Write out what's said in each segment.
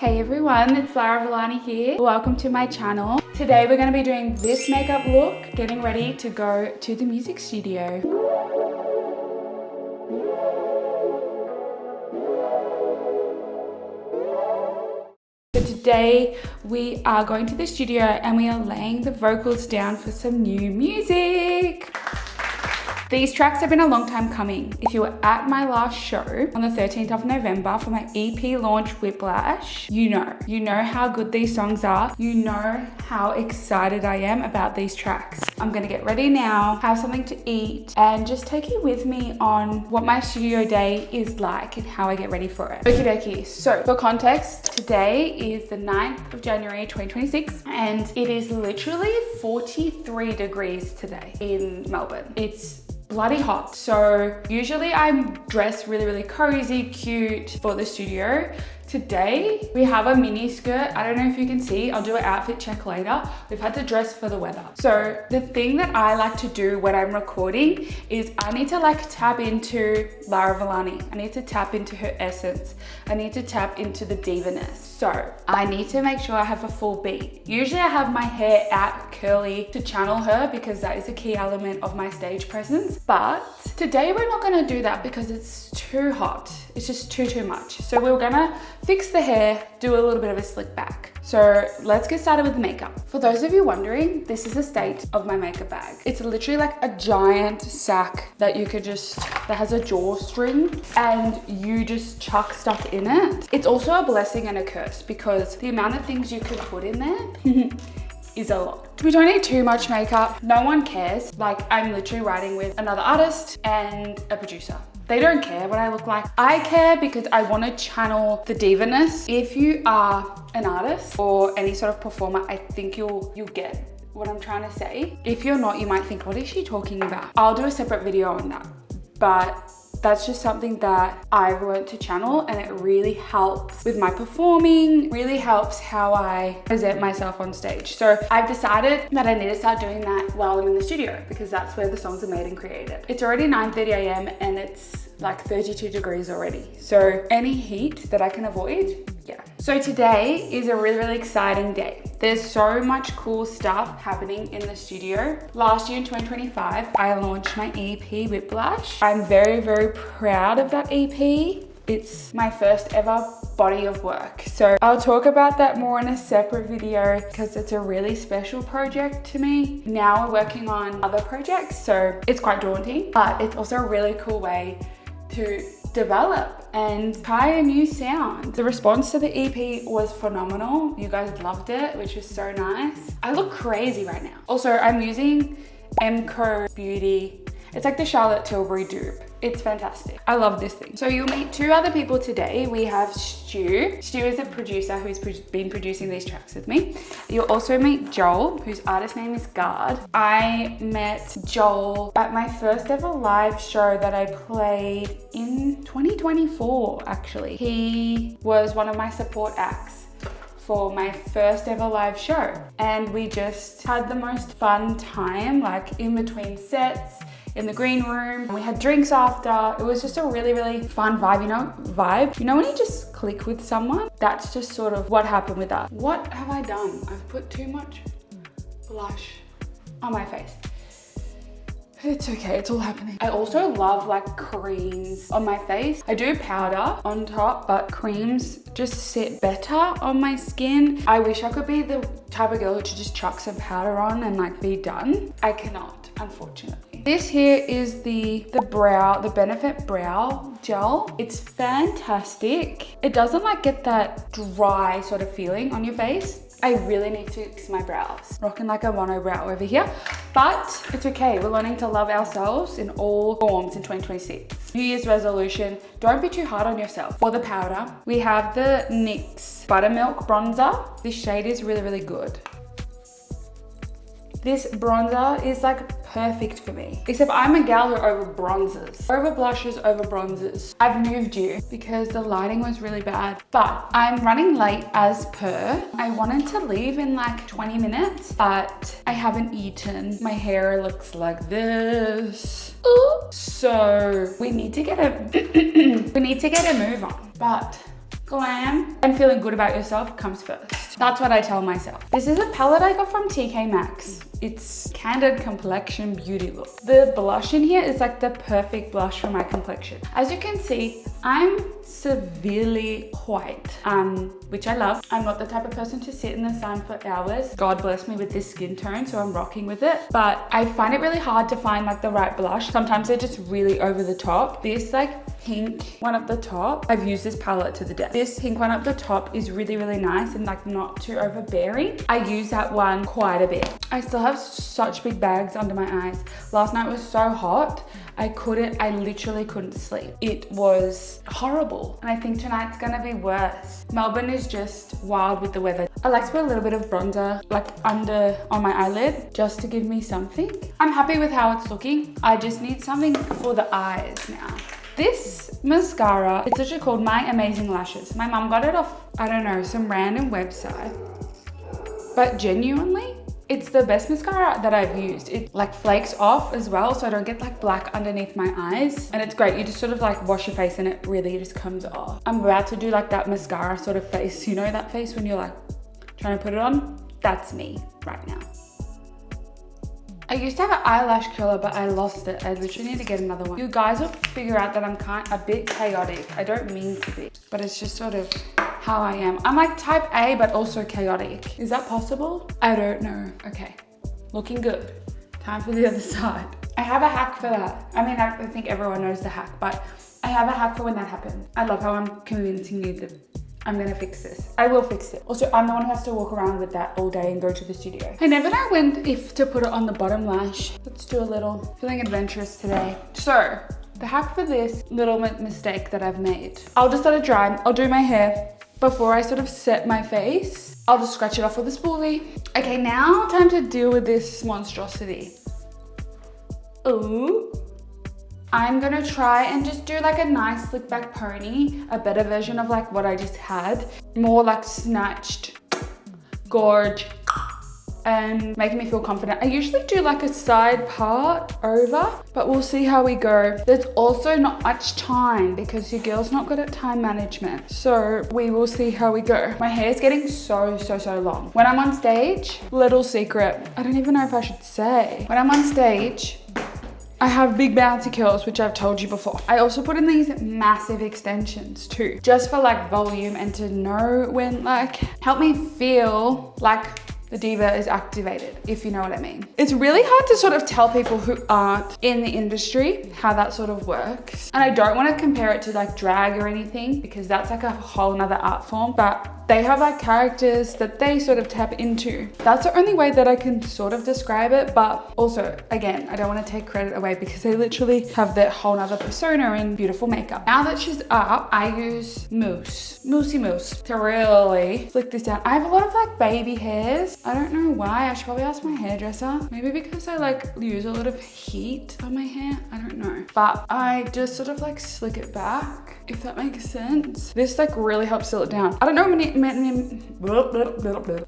Hey everyone, it's Lara here. Welcome to my channel. Today we're going to be doing this makeup look, getting ready to go to the music studio. So today we are going to the studio and we are laying the vocals down for some new music. These tracks have been a long time coming. If you were at my last show on the 13th of November for my EP launch Whiplash, you know how good these songs are. You know how excited I am about these tracks. I'm gonna get ready now, have something to eat, and just take you with me on what my studio day is like and how I get ready for it. Okie dokie, so for context, today is the 9th of January 2026 and it is literally 43 degrees today in Melbourne. It's bloody hot. So usually I'm dressed really cozy, cute for the studio. Today we have a mini skirt. I don't know if you can see, I'll do an outfit check later. We've had to dress for the weather. So the thing that I like to do when I'm recording is I need to tap into Lara Villani. I need to tap into her essence. I need to tap into the divaness. So I need to make sure I have a full beat. Usually I have my hair out curly to channel her because that is a key element of my stage presence. But today we're not gonna do that because it's too hot. It's just too much. So we're gonna fix the hair, do a little bit of a slick back. So let's get started with the makeup. For those of you wondering, this is the state of my makeup bag. It's literally like a giant sack that you could that has a drawstring and you just chuck stuff in it. It's also a blessing and a curse because the amount of things you could put in there is a lot. We don't need too much makeup. No one cares. I'm literally writing with another artist and a producer. They don't care what I look like. I care because I want to channel the divaness. If you are an artist or any sort of performer, I think you'll get what I'm trying to say. If you're not, you might think, what is she talking about? I'll do a separate video on that. But that's just something that I've learned to channel and it really helps with my performing, really helps how I present myself on stage. So I've decided that I need to start doing that while I'm in the studio because that's where the songs are made and created. It's already 9:30 a.m. and it's like 32 degrees already. So any heat that I can avoid, yeah. So today is a really exciting day. There's so much cool stuff happening in the studio. Last year in 2025, I launched my EP Whiplash. I'm very proud of that EP. It's my first ever body of work. So I'll talk about that more in a separate video because it's a really special project to me. Now we're working on other projects, so it's quite daunting, but it's also a really cool way to develop and try a new sound. The response to the EP was phenomenal. You guys loved it, which was so nice. I look crazy right now. Also, I'm using Emco Beauty. It's like the Charlotte Tilbury dupe. It's fantastic. I love this thing. So you'll meet two other people today. We have Stu. Stu is a producer who's been producing these tracks with me. You'll also meet Joel, whose artist name is Guard. I met Joel at my first ever live show that I played in 2024, actually. He was one of my support acts for my first ever live show. And we just had the most fun time, in between sets, in the green room. We had drinks after. It was just a really fun vibe, You know when you just click with someone? That's just sort of what happened with that. What have I done? I've put too much blush on my face. It's okay, it's all happening. I also love creams on my face. I do powder on top, but creams just sit better on my skin. I wish I could be the type of girl who could just chuck some powder on and be done. I cannot, unfortunately. This here is the Benefit Brow Gel. It's fantastic. It doesn't get that dry sort of feeling on your face. I really need to fix my brows. Rocking like a monobrow over here, but it's okay. We're learning to love ourselves in all forms in 2026. New Year's resolution, don't be too hard on yourself. For the powder, we have the NYX Buttermilk Bronzer. This shade is really good. This bronzer is perfect for me. Except I'm a gal who over bronzes. Over blushes, over bronzers. I've moved you because the lighting was really bad. But I'm running late as per. I wanted to leave in 20 minutes, but I haven't eaten. My hair looks like this. Ooh. So we need to get a move on. But glam and feeling good about yourself comes first. That's what I tell myself. This is a palette I got from TK Maxx. It's Candid Complexion Beauty Look. The blush in here is like the perfect blush for my complexion. As you can see, I'm severely white, which I love. I'm not the type of person to sit in the sun for hours. God bless me with this skin tone, so I'm rocking with it. But I find it really hard to find like the right blush. Sometimes they're just really over the top. This like pink one up the top, I've used this palette to the death. This pink one up the top is really, really nice and like not too overbearing. I use that one quite a bit. I still have such big bags under my eyes. Last night was so hot. I literally couldn't sleep. It was horrible. And I think tonight's gonna be worse. Melbourne is just wild with the weather. I like to put a little bit of bronzer like on my eyelid just to give me something. I'm happy with how it's looking. I just need something for the eyes now. This mascara, it's actually called My Amazing Lashes. My mum got it off, I don't know, some random website. But genuinely, it's the best mascara that I've used. It like flakes off as well, so I don't get like black underneath my eyes. And it's great. You just sort of like wash your face and it really just comes off. I'm about to do like that mascara sort of face. You know that face when you're like trying to put it on? That's me right now. I used to have an eyelash curler, but I lost it. I literally need to get another one. You guys will figure out that I'm a bit chaotic. I don't mean to be, but it's just sort of how I am. I'm like type A, but also chaotic. Is that possible? I don't know. Okay, looking good. Time for the other side. I have a hack for that. I mean, I think everyone knows the hack, but I have a hack for when that happens. I love how I'm convincing you that I'm gonna fix this. I will fix it. Also, I'm the one who has to walk around with that all day and go to the studio. I never know if to put it on the bottom lash. Let's do a little, feeling adventurous today. So, the hack for this little mistake that I've made. I'll just let it dry. I'll do my hair before I sort of set my face. I'll just scratch it off with a spoolie. Okay, now time to deal with this monstrosity. Ooh. I'm gonna try and just do like a nice slick back pony, a better version of like what I just had. More like snatched, gorge, and making me feel confident. I usually do like a side part over, but we'll see how we go. There's also not much time because your girl's not good at time management. So we will see how we go. My hair's getting so long. When I'm on stage, little secret, I don't even know if I should say. When I'm on stage, I have big bouncy curls, which I've told you before. I also put in these massive extensions too, just for like volume and to know when like, help me feel like the diva is activated, if you know what I mean. It's really hard to sort of tell people who aren't in the industry how that sort of works. And I don't want to compare it to like drag or anything because that's like a whole nother art form, but they have like characters that they sort of tap into. That's the only way that I can sort of describe it, but also, again, I don't want to take credit away because they literally have their whole nother persona in beautiful makeup. Now that she's up, I use Moussey Mousse to really flick this down. I have a lot of like baby hairs. I don't know why. I should probably ask my hairdresser. Maybe because I like use a lot of heat on my hair. I don't know. But I just sort of like slick it back, if that makes sense. This like really helps seal it down. I don't know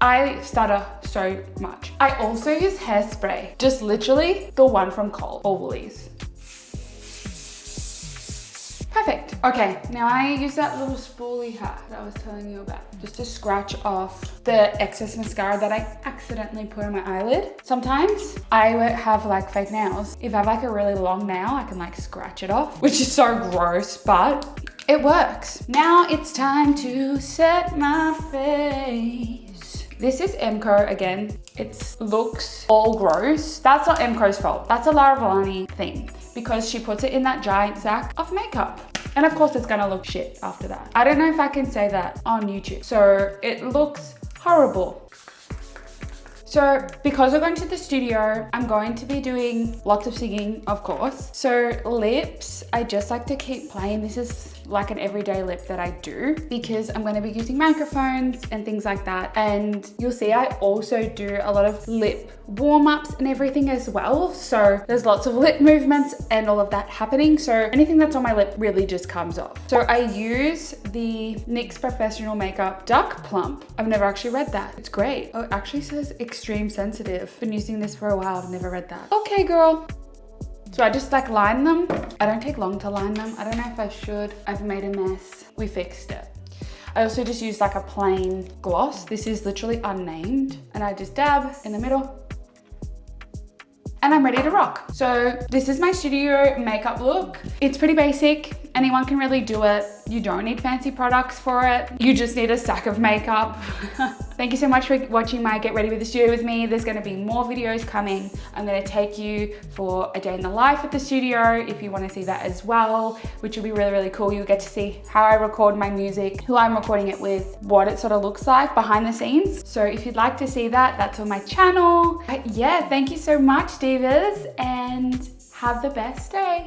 I stutter so much. I also use hairspray. Just literally the one from Cole or Woolies. Perfect. Okay, now I use that little spoolie hat that I was telling you about just to scratch off the excess mascara that I accidentally put on my eyelid. Sometimes I have like fake nails. If I have like a really long nail, I can like scratch it off, which is so gross, but it works. Now it's time to set my face. This is Emco again. It looks all gross. That's not Emco's fault. That's a Lara Villani thing because she puts it in that giant sack of makeup. And of course it's gonna look shit after that. I don't know if I can say that on YouTube. So it looks horrible. So because we're going to the studio, I'm going to be doing lots of singing, of course. So lips, I just like to keep playing. This is like an everyday lip that I do because I'm going to be using microphones and things like that. And you'll see I also do a lot of lip warm-ups and everything as well. So there's lots of lip movements and all of that happening. So anything that's on my lip really just comes off. So I use the NYX Professional Makeup Duck Plump. I've never actually read that. It's great. Oh, it actually says extreme sensitive. Been using this for a while. I've never read that. Okay, girl. So I just like line them. I don't take long to line them. I don't know if I should. I've made a mess. We fixed it. I also just use like a plain gloss. This is literally unnamed. And I just dab in the middle. And I'm ready to rock. So this is my studio makeup look. It's pretty basic. Anyone can really do it. You don't need fancy products for it. You just need a stack of makeup. Thank you so much for watching my Get Ready with the Studio with me. There's gonna be more videos coming. I'm gonna take you for a day in the life at the studio if you wanna see that as well, which will be really, really cool. You'll get to see how I record my music, who I'm recording it with, what it sort of looks like behind the scenes. So if you'd like to see that, that's on my channel. But yeah, thank you so much, divas, and have the best day.